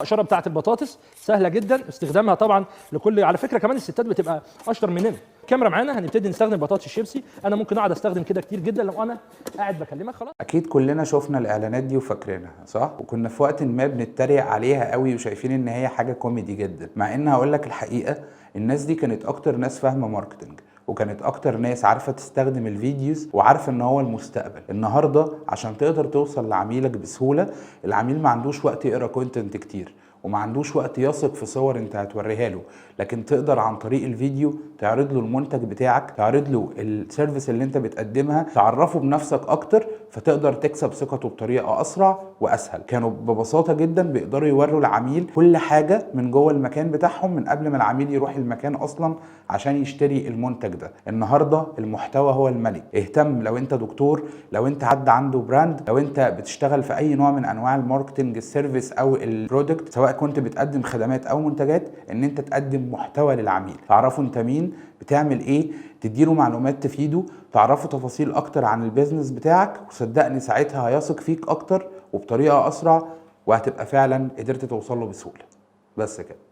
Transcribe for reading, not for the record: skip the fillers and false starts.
القشره بتاعت البطاطس سهله جدا استخدامها طبعا لكل، على فكره كمان الستات بتبقى اشطر مننا. الكاميرا معانا هنبتدي نستخدم بطاطس الشيبسي. انا ممكن اقعد استخدم كده كتير جدا لو انا قاعد بكلمك. خلاص اكيد كلنا شفنا الاعلانات دي وفاكرينها صح، وكنا في وقت ما بنتريق عليها قوي وشايفين ان هي حاجه كوميدي جدا، مع ان هقول لك الحقيقه الناس دي كانت اكتر ناس فاهمه ماركتنج، وكانت اكتر ناس عارفه تستخدم الفيديوز وعارفه ان هو المستقبل. النهارده عشان تقدر توصل لعميلك بسهوله، العميل ما عندوش وقت يقرا كونتنت كتير وما عندوش وقت يثق في صور انت هتوريها له، لكن تقدر عن طريق الفيديو تعرض له المنتج بتاعك، تعرض له السيرفيس اللي انت بتقدمها، تعرفه بنفسك اكتر، فتقدر تكسب ثقته بطريقه اسرع واسهل. كانوا ببساطه جدا بيقدروا يوروا العميل كل حاجه من جوه المكان بتاعهم من قبل ما العميل يروح المكان اصلا عشان يشتري المنتج ده. النهارده المحتوى هو الملك. اهتم لو انت دكتور، لو انت حد عنده براند، لو انت بتشتغل في اي نوع من انواع الماركتنج، السيرفيس او البرودكت، سواء كنت بتقدم خدمات او منتجات، ان انت تقدم محتوى للعميل، تعرفه انت مين، بتعمل ايه، تديله معلومات تفيده، تعرفه تفاصيل اكتر عن البيزنس بتاعك، وصدقني ساعتها هيثق فيك اكتر وبطريقه اسرع، وهتبقى فعلا قدرت توصل له بسهوله. بس كده.